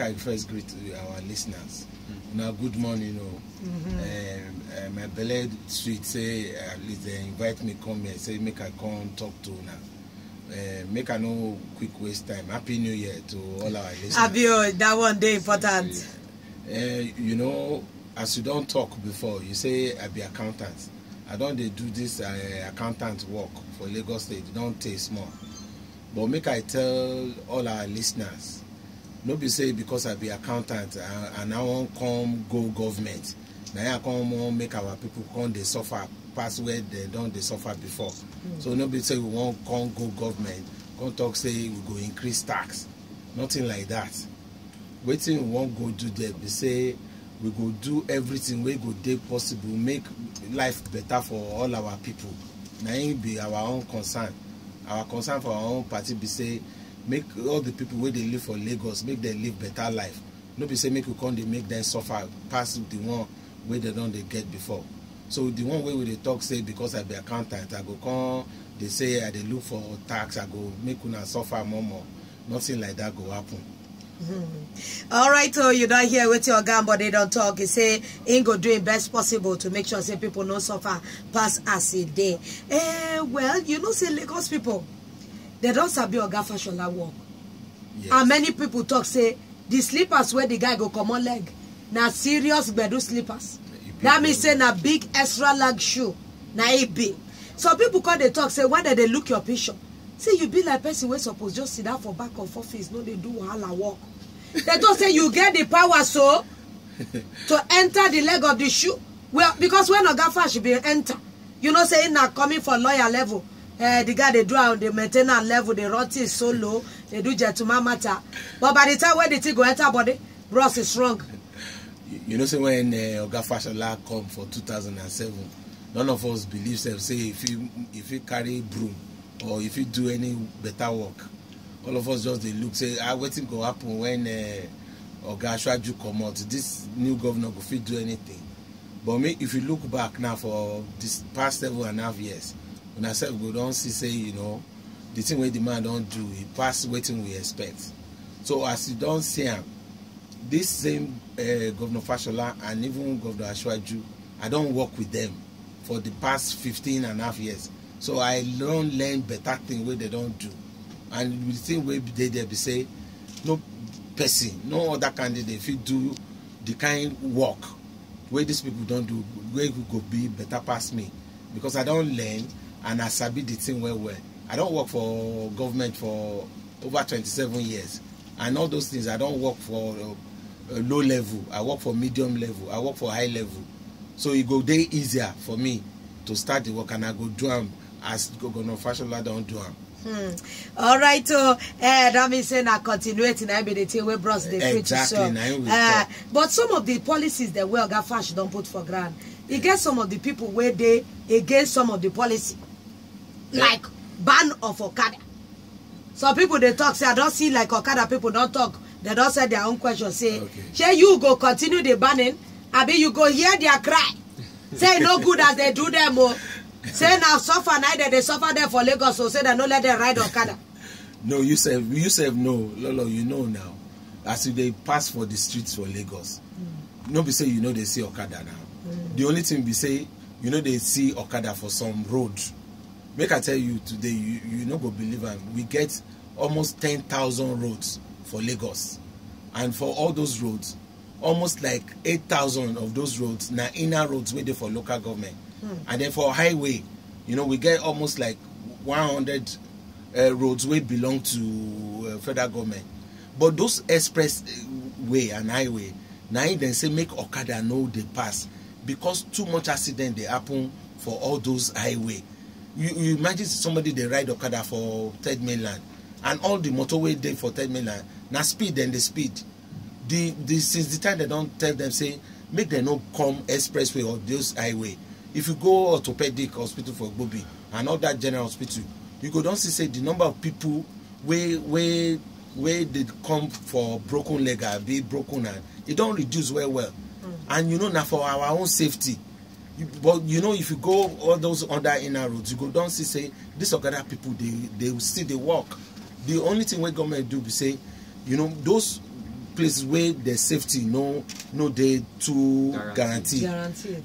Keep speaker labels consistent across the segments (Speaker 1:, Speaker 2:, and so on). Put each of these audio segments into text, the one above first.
Speaker 1: I first greet our listeners. Now, good morning. My beloved sweet say at least they invite me come here. Say make I come talk to now. Make I no quick waste time. Happy New Year to all our listeners.
Speaker 2: Abio, that one day important.
Speaker 1: You know, as you don't talk before, you say I be accountant. I don't do this accountant work for Lagos State. Don't taste more. But make I tell all our listeners. No be say because I be accountant and I won't come go government. Now I come make our people come they suffer past where they don't they suffer before. So no be say we won't come go government. Come talk say we go increase tax. Nothing like that. Waiting we won't go do there. We say we go do everything we go do possible. Make life better for all our people. Now it be our own concern. Our concern for our own party be say make all the people where they live for Lagos, make them live better life. No be say make you come they make them suffer past the one where they don't they get before. So the one way we they talk say because I be accountant, I go come, they say I they look for tax, I go make una suffer more. Nothing like that go happen.
Speaker 2: All right, so you don't hear with your gun, but they don't talk. You say ain't go doing best possible to make sure say people no suffer pass as a day. Well, you know say Lagos people, they don't sabi oga fashola work. Yes. And many people talk say the slippers where the guy go come on leg. Now serious gbedu slippers. That means say na big extra leg shoe. Na it be. So people call they talk say why did they look your picture? Say you be like person wey suppose just sit down for back of office, no they do wahala work. They don't say you get the power so to enter the leg of the shoe. Well, because when oga fash be enter, you know say na coming for lawyer level. The guy they do on the maintenance level, the rot is so low, they do gentleman matter. But by the time when the thing go enter body, bros is wrong.
Speaker 1: You know, say when Oga Fashola come for 2007, none of us believe say if you carry broom or if you do any better work, all of us just they look say waiting go happen when Oga Ashwaju come out. This new governor go fit do anything. But me, if you look back now for this past 7.5 years. When I said we don't see say, you know, the thing where the man don't do, he pass waiting we expect. So as you don't see him, this same Governor Fashola and even Governor Ashwaju, I don't work with them for the past 15.5 years. So I don't learn better thing where they don't do. And the thing where they be say, no person, no other candidate, if you do the kind work where these people don't do, where you go be better past me. Because I don't learn. And I sabi the thing well. I don't work for government for over 27 years. And all those things, I don't work for low level. I work for medium level. I work for high level. So it go day easier for me to start the work and I go do them as Governor Fashola don't do them.
Speaker 2: All right, so that means saying I continue to now be the thing where bros they preach.
Speaker 1: Exactly.
Speaker 2: So, but some of the policies that we Oga Fash don't put for grant, it gets some of the people where they against some of the policy. Like ban of Okada. Some people they talk say I don't see like Okada people don't talk. They don't say their own question. Say, okay, you go continue the banning. I mean you go hear their cry. Say no good as they do them. Say now suffer neither they suffer there for Lagos. So say they no let them ride Okada.
Speaker 1: No, you said no, Lolo. You know now. As if they pass for the streets for Lagos. No be say you know they see Okada now. The only thing be say you know they see Okada for some road. Make I tell you today, you not go believe it. We get almost 10,000 roads for Lagos. And for all those roads, almost like 8,000 of those roads, now inner roads waiting for local government. And then for highway, you know, we get almost like 100 roads which belong to federal government. But those express way and highway, now they say make Okada know they pass. Because too much accident they happen for all those highway. You imagine somebody they ride Okada for third mainland and all the motorway day for third mainland now speed then the speed. Since the time they don't tell them say make them not come expressway or those highway. If you go orthopedic hospital for Gbobi and all that general hospital, you go don't see say the number of people where they come for broken leg or be broken and it don't reduce well. And you know now for our own safety. But you know, if you go all those other inner roads, you go don't see say these Okada people they will still they walk. The only thing we government do be say, you know, those places where the safety no dey too guaranteed.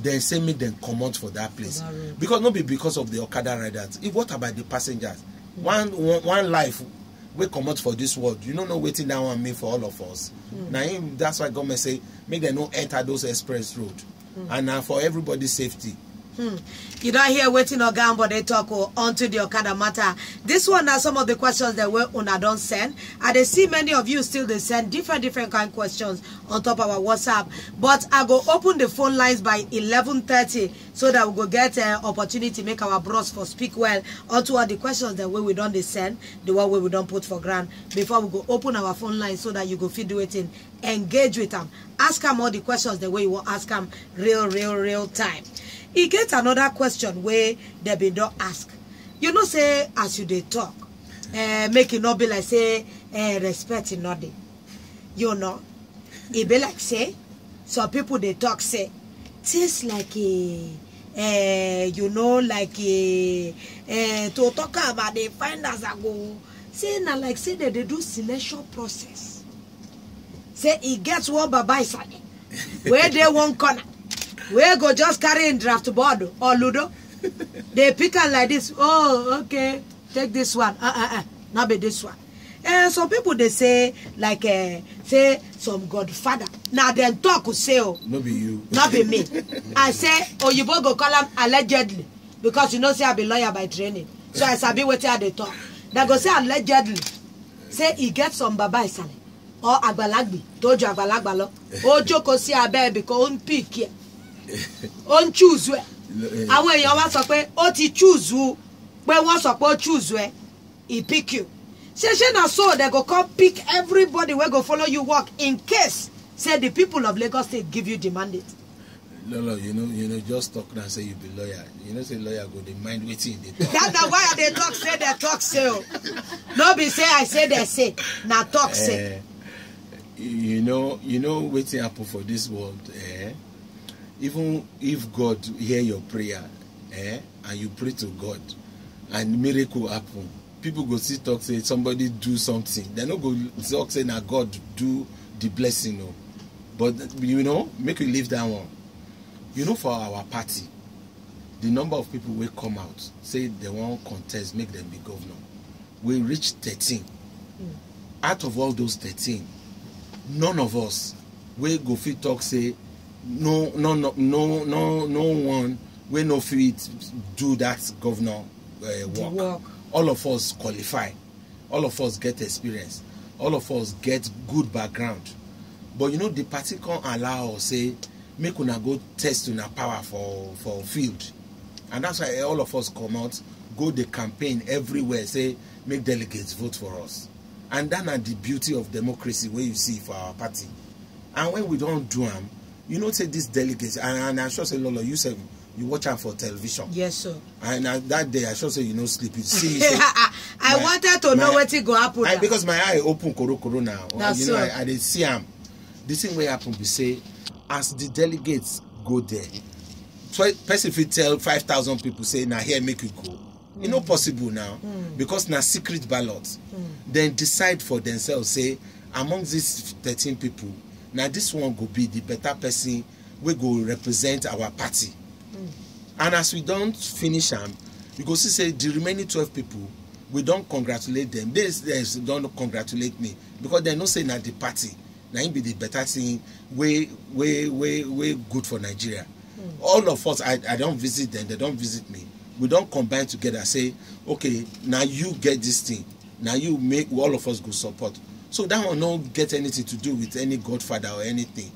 Speaker 1: Then say make them come out for that place. Because not be because of the Okada riders. What about the passengers? One life we come out for this world. You don't know waiting down on me for all of us. Now that's why government say make them not enter those express road. And now for everybody's safety.
Speaker 2: You don't hear waiting or gamble they talk onto the Okada matter. This one are some of the questions that we una don't send. And they see many of you still they send different kind of questions on top of our WhatsApp. But I go open the phone lines by 11:30 so that we go get an opportunity to make our bros for speak well onto all the questions that we don't they send, the one we don't put for grant before we go open our phone lines so that you go feed it in, engage with them, ask them all the questions the way you will ask them real time. He gets another question where they be don't ask. You know, say as you they talk, make it not be like say respect in nothing. You know, it be like say some people they talk say tastes like a you know like a to talk about they find as I go say now like say that they do selection process. Say he gets one baba is where they one corner. We go just carry in draft board or Ludo. They pick up like this. Oh, okay. Take this one. Not be this one. And some people they say like say some godfather. Now then talk who say oh.
Speaker 1: Not be you.
Speaker 2: Not be me. I say oh you both go call them allegedly because you know say I be lawyer by training. So I sabi what they talk. They go say allegedly. Say he get some baba isale or agbalagbi. Told you agbalagba lo. Oh joko si abe because on pick here. On choose where àwọn èèyàn wá sọ pé ó ti choose who pé wọ́n sọ pé ó choose where he pick you ṣe na so they go come pick everybody wey go follow you work in case say the people of Lagos State give you the mandate.
Speaker 1: Lolo, you know, just talk and say you be lawyer. You know, say lawyer go the mind waiting.
Speaker 2: That's why they talk say they talk say. No be say I say they say. Na talk say.
Speaker 1: You know waiting happen for this world. Even if God hear your prayer, and you pray to God, and miracle happen, people go see talk say somebody do something. They no go talk say na God do the blessing, no. But you know, make you leave that one. You know, for our party, the number of people will come out say they want contest, make them be governor. We reach 13. Out of all those 13, none of us will go fit talk say. No one will no fit do that governor work. All of us qualify. All of us get experience. All of us get good background. But you know the party can't allow us say make una go test una power for field. And that's why all of us come out, go the campaign everywhere, say make delegates vote for us. And that's the beauty of democracy where you see for our party. And when we don't do them, you know, say this delegates, and I sure say Lolo, you said you watch out for television. Yes, sir. And that day, I sure say you no sleep. You see me. Say,
Speaker 2: I wanted to know what it go happen.
Speaker 1: Because my eye open koro now.
Speaker 2: That's
Speaker 1: you know, I did see him. This thing will happen. We say, as the delegates go there, so person if you tell 5,000 people say, now here make you go. It's not possible now because now secret ballots. Then decide for themselves. Say among these 13 people. Now this one go be the better person we go represent our party. And as we don't finish them, you go see say the remaining 12 people, we don't congratulate them. They don't congratulate me because they not say that the party now it be the better thing way good for Nigeria. All of us, I don't visit them, they don't visit me. We don't combine together, say, okay, now you get this thing. Now you make all of us go support. So that one don't get anything to do with any godfather or anything.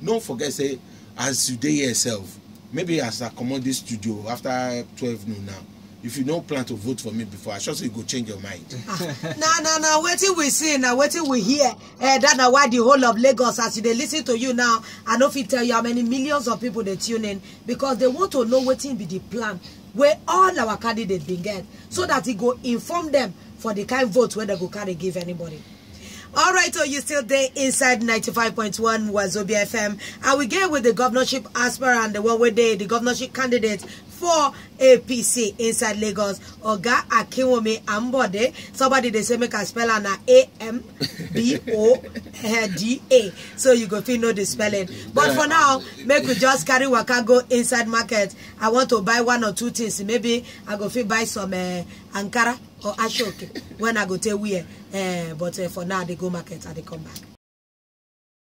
Speaker 1: Don't forget, say, as you day yourself, maybe as I come on this studio after 12 noon now, if you don't plan to vote for me before, I sure say you go change your mind.
Speaker 2: No, wait till we see, now wait till we hear. That's why the whole of Lagos, as they listen to you now, I know if you tell you how many millions of people they tune in, because they want to know what will be the plan, where all our candidates been get, so that it go inform them for the kind of votes where they go carry give anybody. All right, so you still there inside 95.1 Wazobia FM. And we get with the governorship aspirant, the one where the governorship candidate for APC inside Lagos. Oga Akinwunmi Ambode. Somebody they say make a spell on AMBODA. So you go feel know the spelling. But for now, make we just carry waka go inside market. I want to buy 1 or 2 things. Maybe I go feel buy some Ankara or Ashoke when I go to wear. But for now, they go market and they come back.